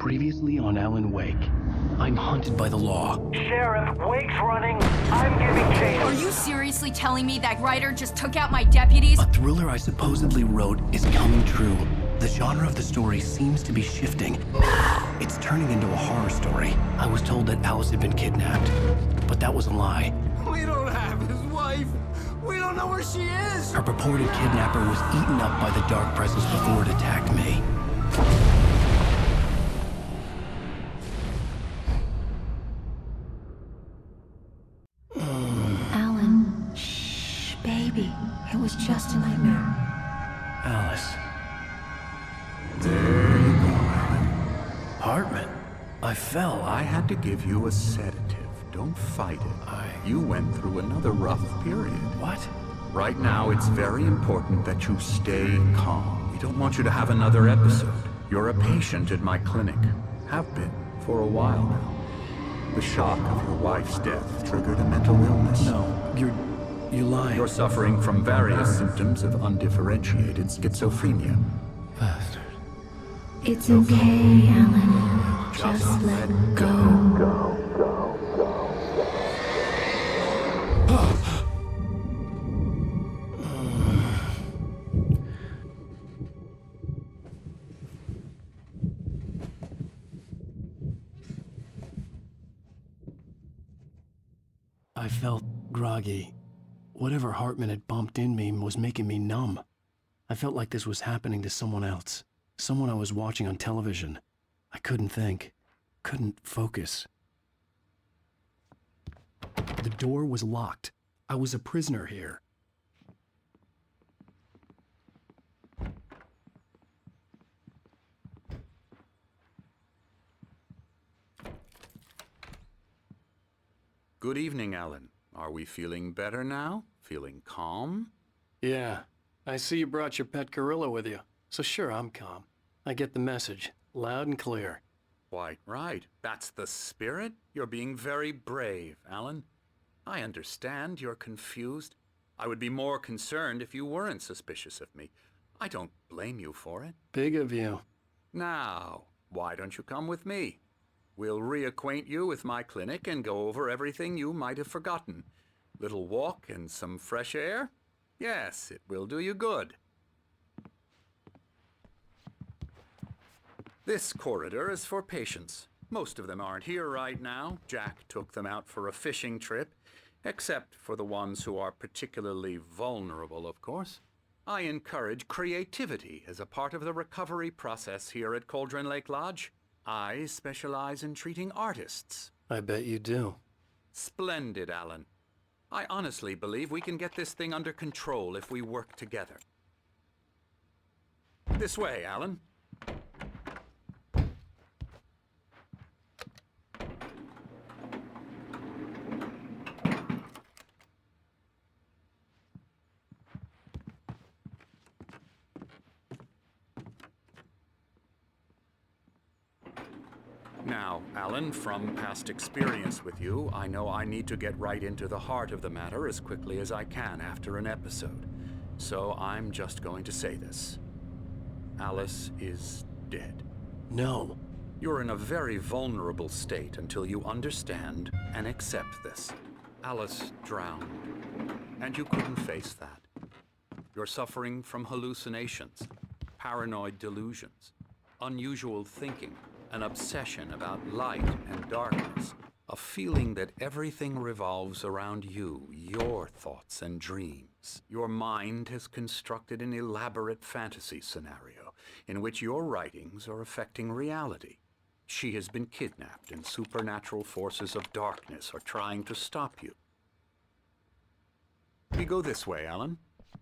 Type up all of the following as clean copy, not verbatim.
Previously on Alan Wake. I'm hunted by the law. Sheriff, Wake's running. I'm giving chase. Are you seriously telling me that writer just took out my deputies? A thriller I supposedly wrote is coming true. The genre of the story seems to be shifting. It's turning into a horror story. I was told that Alice had been kidnapped, but that was a lie. We don't have his wife. We don't know where she is. Her purported kidnapper was eaten up by the dark presence before it attacked me. Alan, shh, baby. It was just a nightmare. Alice. There you go, Alan. Hartman. I fell. I had to give you a sedative. Don't fight it. You went through another rough period. What? Right now, it's very important that you stay calm. We don't want you to have another episode. You're a patient at my clinic. Have been for a while now. The shock of your wife's death triggered a mental illness. No, you're lying. You're suffering from various symptoms of undifferentiated schizophrenia. Bastard. It's okay, Alan. Just let go. I felt groggy. Whatever Hartman had bumped in me was making me numb. I felt like this was happening to someone else. Someone I was watching on television. I couldn't think. Couldn't focus. The door was locked. I was a prisoner here. Good evening, Alan. Are we feeling better now? Feeling calm? Yeah. I see you brought your pet gorilla with you. So sure, I'm calm. I get the message. Loud and clear. Quite right. That's the spirit. You're being very brave, Alan. I understand you're confused. I would be more concerned if you weren't suspicious of me. I don't blame you for it. Big of you. Now, why don't you come with me? We'll reacquaint you with my clinic and go over everything you might have forgotten. Little walk and some fresh air? Yes, it will do you good. This corridor is for patients. Most of them aren't here right now. Jack took them out for a fishing trip, except for the ones who are particularly vulnerable, of course. I encourage creativity as a part of the recovery process here at Cauldron Lake Lodge. I specialize in treating artists. I bet you do. Splendid, Alan. I honestly believe we can get this thing under control if we work together. This way, Alan. Now, Alan, from past experience with you, I know I need to get right into the heart of the matter as quickly as I can after an episode. So I'm just going to say this. Alice is dead. No. You're in a very vulnerable state until you understand and accept this. Alice drowned, and you couldn't face that. You're suffering from hallucinations, paranoid delusions, unusual thinking, an obsession about light and darkness, a feeling that everything revolves around you, your thoughts and dreams. Your mind has constructed an elaborate fantasy scenario in which your writings are affecting reality. She has been kidnapped and supernatural forces of darkness are trying to stop you. We go this way, Alan.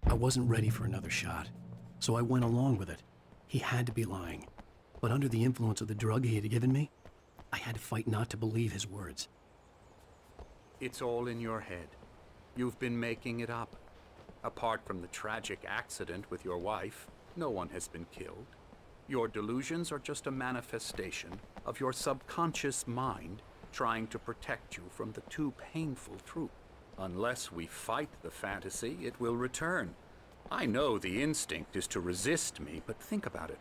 I wasn't ready for another shot, so I went along with it. He had to be lying. But under the influence of the drug he had given me, I had to fight not to believe his words. It's all in your head. You've been making it up. Apart from the tragic accident with your wife, no one has been killed. Your delusions are just a manifestation of your subconscious mind trying to protect you from the too painful truth. Unless we fight the fantasy, it will return. I know the instinct is to resist me, but think about it.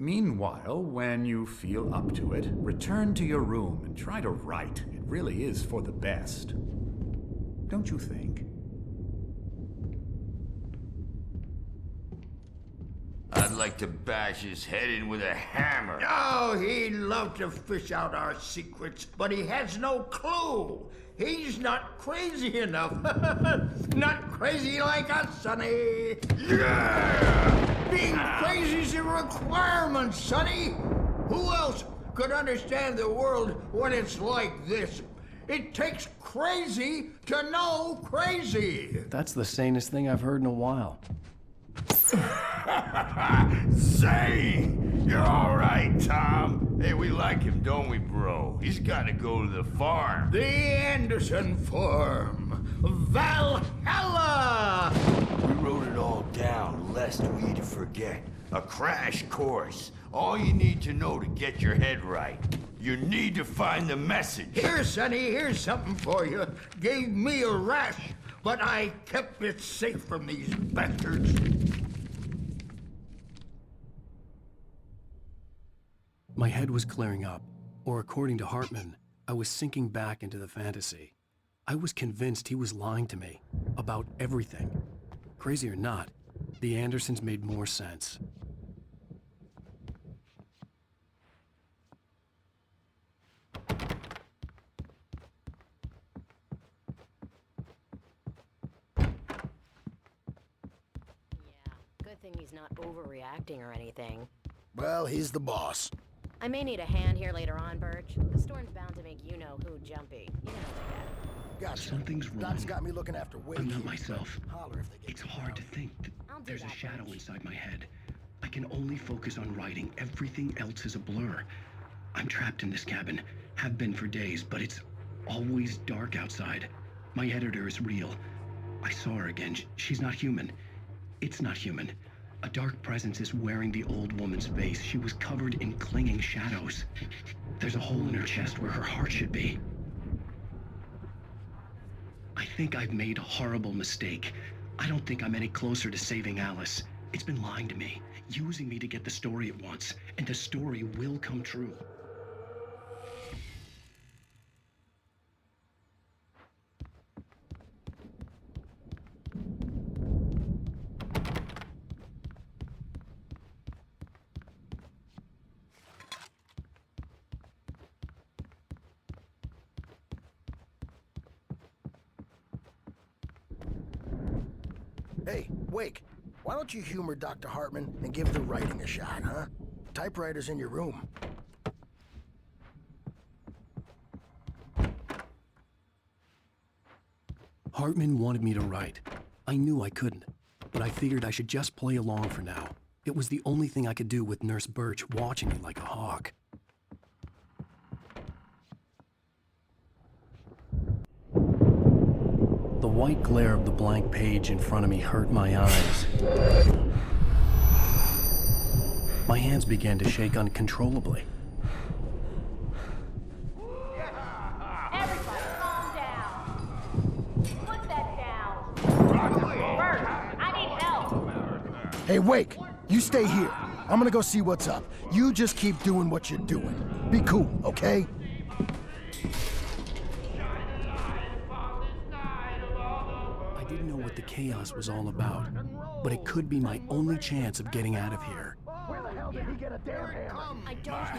Meanwhile, when you feel up to it, return to your room and try to write. It really is for the best. Don't you think? I'd like to bash his head in with a hammer. Oh, he'd love to fish out our secrets, but he has no clue. He's not crazy enough. Not crazy like us, Sonny. Yeah! Being crazy's a requirement, Sonny. Who else could understand the world when it's like this? It takes crazy to know crazy. That's the sanest thing I've heard in a while. Say, you're all right, Tom. Hey, we like him, don't we, bro? He's got to go to the farm. The Anderson Farm. Valhalla! We wrote it all down, lest we forget. A crash course. All you need to know to get your head right. You need to find the message. Here, Sonny, here's something for you. Gave me a rash, but I kept it safe from these bastards. My head was clearing up, or according to Hartman, I was sinking back into the fantasy. I was convinced he was lying to me about everything. Crazy or not, the Andersons made more sense. Good thing he's not overreacting or anything. Well, he's the boss. I may need a hand here later on, Birch. The storm's bound to make you-know-who jumpy. You know how they get. Gotcha. Something's wrong. Doc's got me looking after Wade. I'm not myself. Holler if they get It's hard to think that I'll do there's a that, shadow Birch. inside my head. I can only focus on writing. Everything else is a blur. I'm trapped in this cabin. Have been for days, but it's always dark outside. My editor is real. I saw her again. She's not human. It's not human. A dark presence is wearing the old woman's face. She was covered in clinging shadows. There's a hole in her chest where her heart should be. I think I've made a horrible mistake. I don't think I'm any closer to saving Alice. It's been lying to me, using me to get the story it wants, and the story will come true. Hey, Wake, why don't you humor Dr. Hartman and give the writing a shot, huh? Typewriter's in your room. Hartman wanted me to write. I knew I couldn't, but I figured I should just play along for now. It was the only thing I could do with Nurse Birch watching me like a hawk. The white glare of the blank page in front of me hurt my eyes. My hands began to shake uncontrollably. Everybody calm down. Put that down. Bert, I need help. Hey, Wake, you stay here. I'm gonna go see what's up. You just keep doing what you're doing. Be cool, okay? I didn't know what the chaos was all about, but it could be my only chance of getting out of here. Where the hell did he get a damn hammer? I don't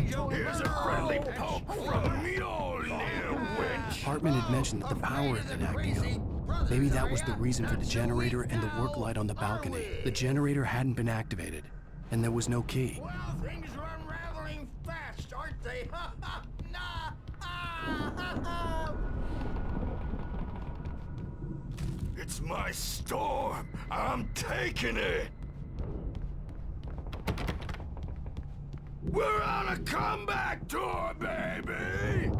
know. Here's a friendly poke from Mjolnir, witch. Hartman had mentioned that the power had been acting up. Maybe that was the reason for the generator and the work light on the balcony. The generator hadn't been activated, and there was no key. Well, things are unraveling fast, aren't they? It's my storm. I'm taking it. We're on a comeback tour, baby!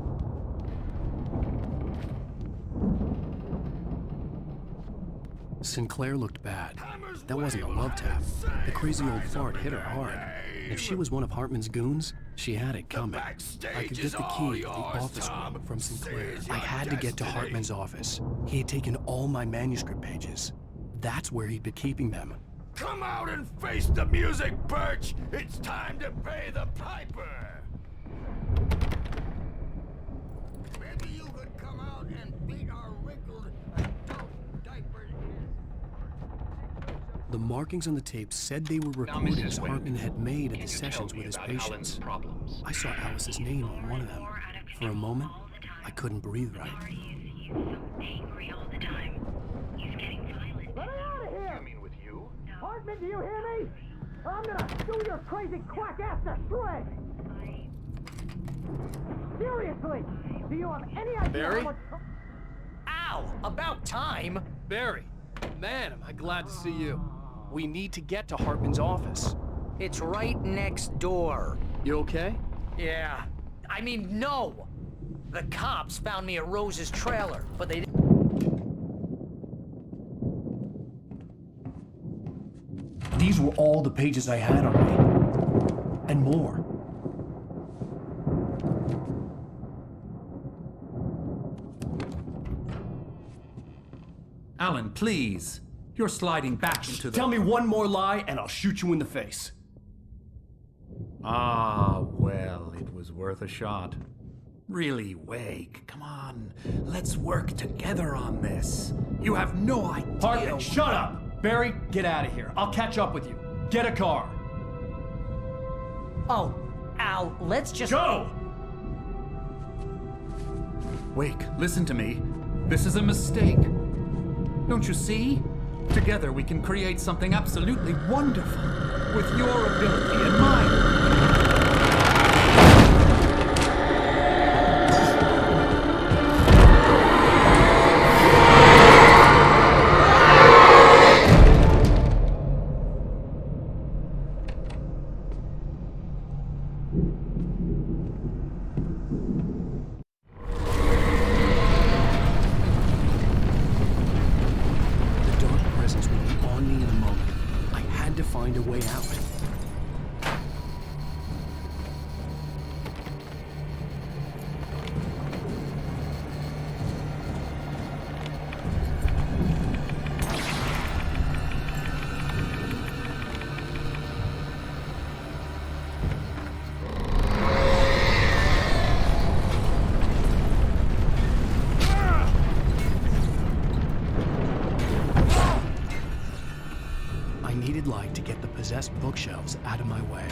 Sinclair looked bad. That wasn't a love tap. The crazy old fart hit her hard. If she was one of Hartman's goons, she had it coming. I could get the key to the office room from Sinclair. I had to get to Hartman's office. He had taken all my manuscript pages. That's where he'd been keeping them. Come out and face the music, Birch! It's time to pay the piper! Maybe you could come out and beat our wrinkled adult diapered The markings on the tape said they were recordings Hartman had made at the sessions with his patients. Problems? I saw Alice's name on one of them. For a moment, I couldn't breathe right. Let me out of here! You mean with you? Hartman, do you hear me? Or I'm gonna chew your crazy quack ass to shreds! Seriously! Do you have any idea Barry? how much... Ow! About time! Barry, man, am I glad to see you. We need to get to Hartman's office. It's right next door. You okay? Yeah. I mean, no! The cops found me at Rose's trailer, but they didn't. These were all the pages I had on me. And more. Alan, please. You're sliding back into the... Tell me one more lie and I'll shoot you in the face. Ah, well, it was worth a shot. Really, Wake, come on. Let's work together on this. You have no idea... Hartman, shut up! Barry, get out of here. I'll catch up with you. Get a car. Oh, Al, let's just... Go! Wake, listen to me. This is a mistake. Don't you see? Together we can create something absolutely wonderful. With your ability and mine. Find a way out. I needed light to get the possessed bookshelves out of my way.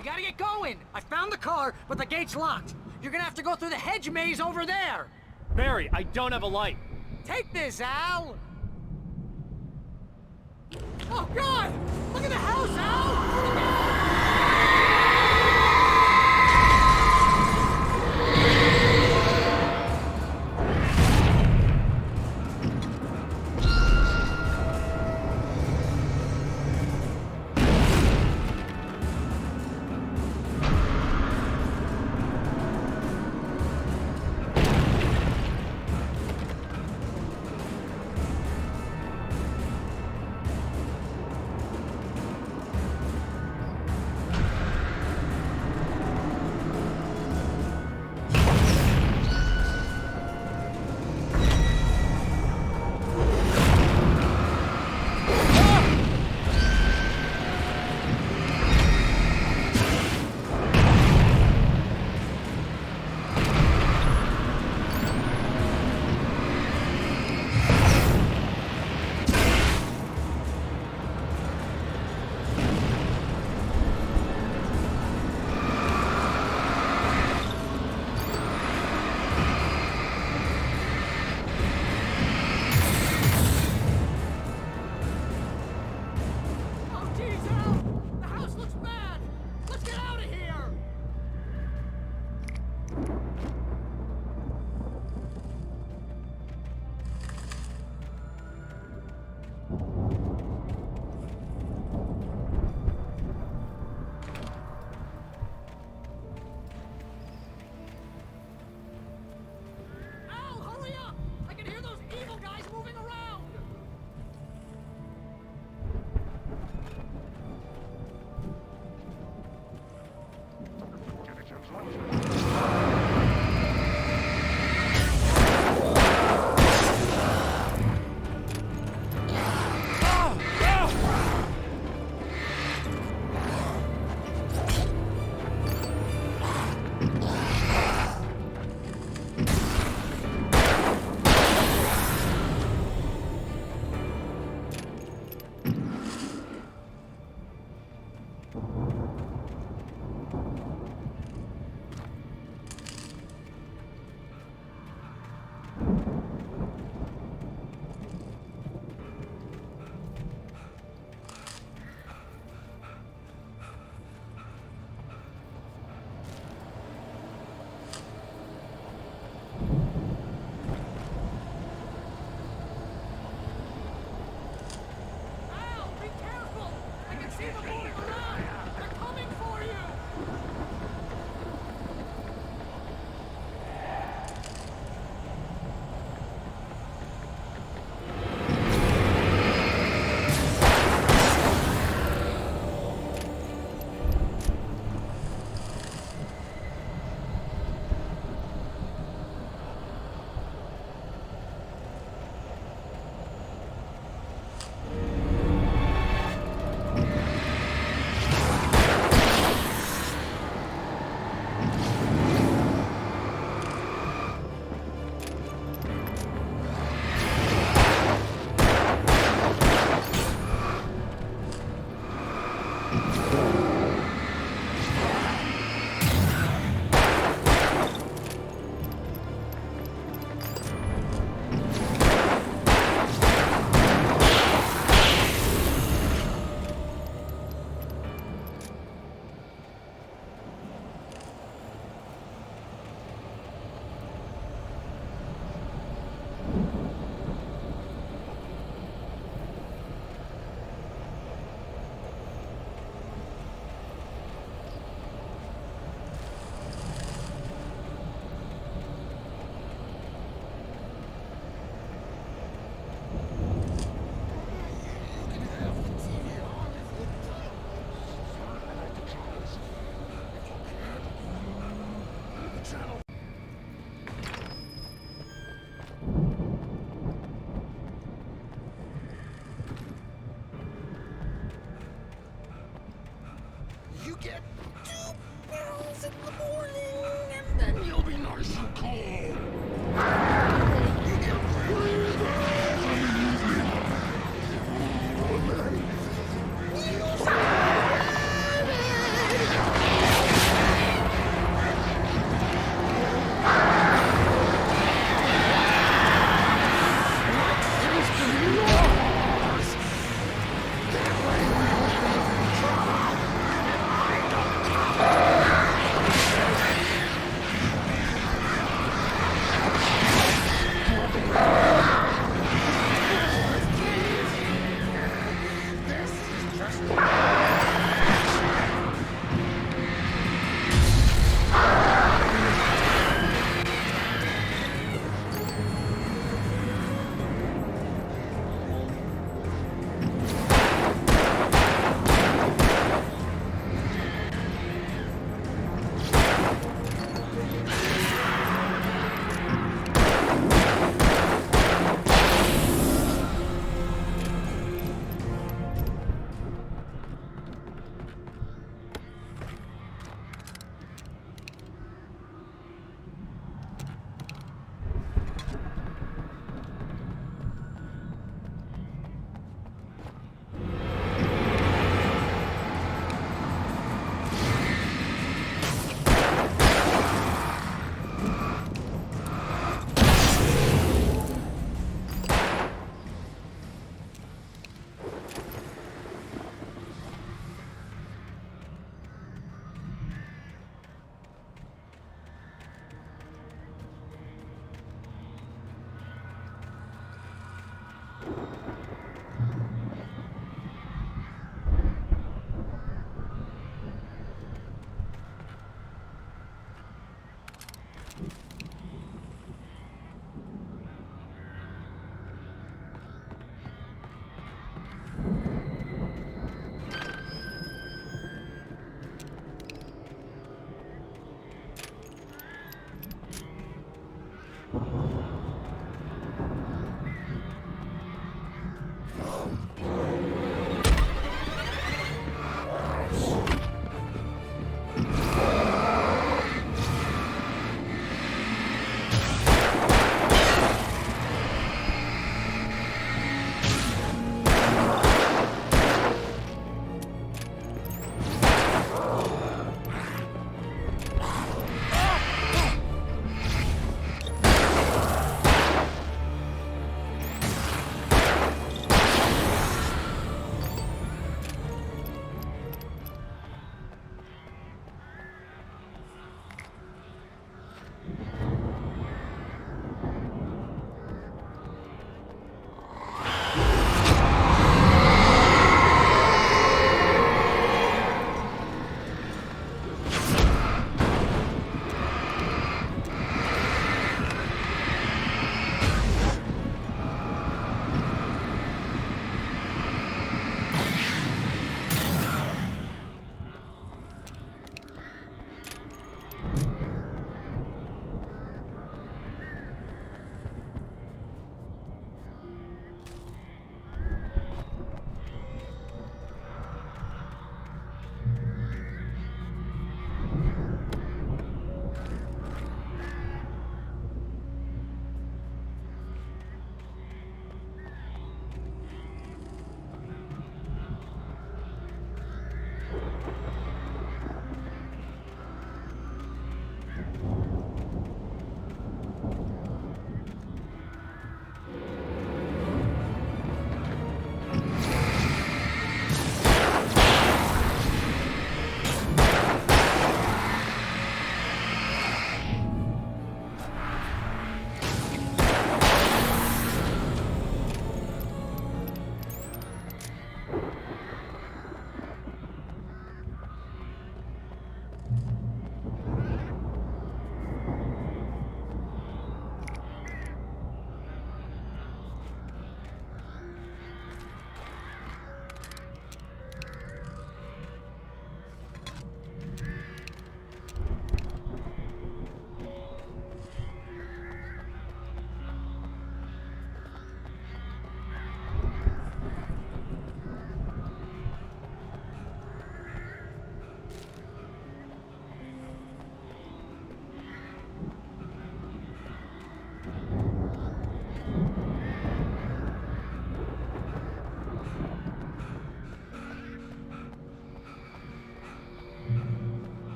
We gotta get going! I found the car, but the gate's locked. You're gonna have to go through the hedge maze over there! Barry, I don't have a light. Take this, Al! Oh, God! Look at the house, Al!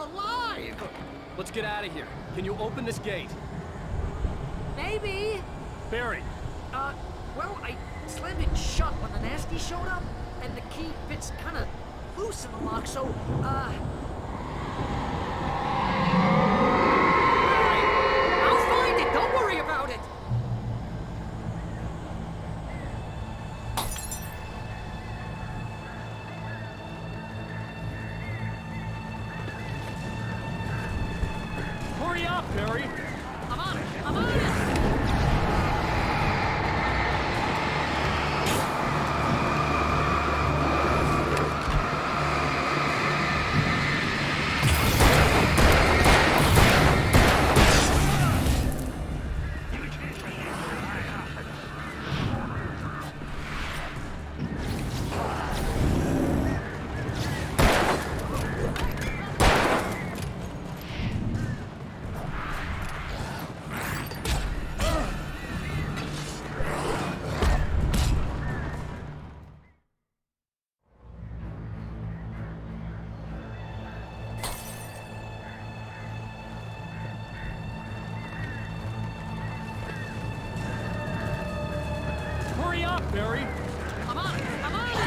alive! Let's get out of here. Can you open this gate? Maybe. Barry. Well, I slammed it shut when the nasty showed up, and the key fits kind of loose in the lock, so, Barry, I'll find it! Don't worry about it! Hurry up, Barry! I'm on it! I'm on it! Hurry up, Barry! I'm on it! I'm on it!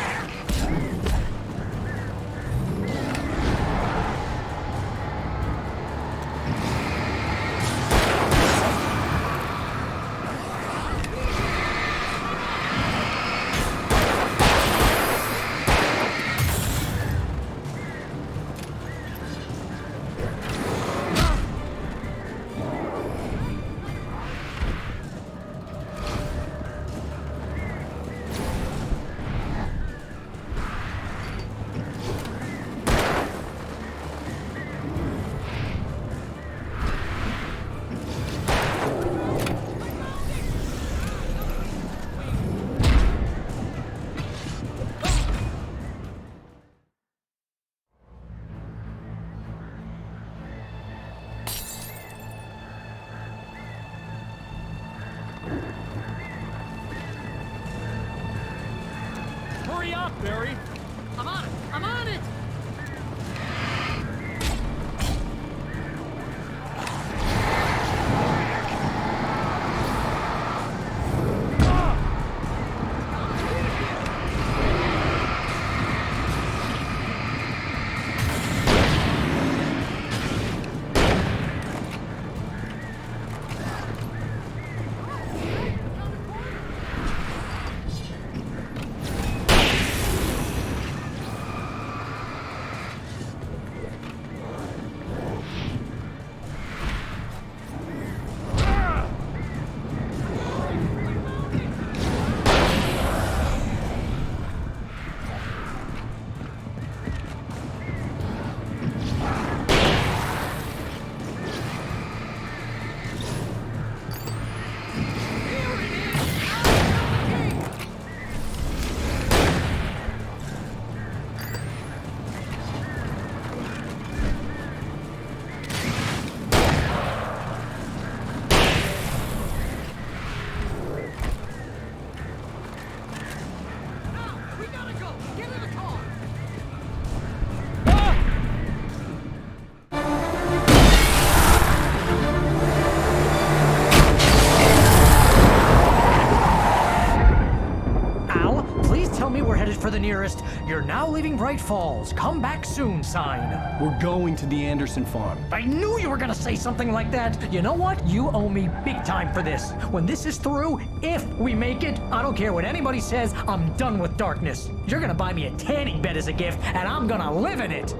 Hurry up, Barry! I'm on it! I'm on it! For the nearest, "You're now leaving Bright Falls. Come back soon" sign. We're going to the Anderson farm. I knew you were gonna say something like that. You know what? You owe me big time for this. When this is through, if we make it, I don't care what anybody says, I'm done with darkness. You're gonna buy me a tanning bed as a gift, and I'm gonna live in it.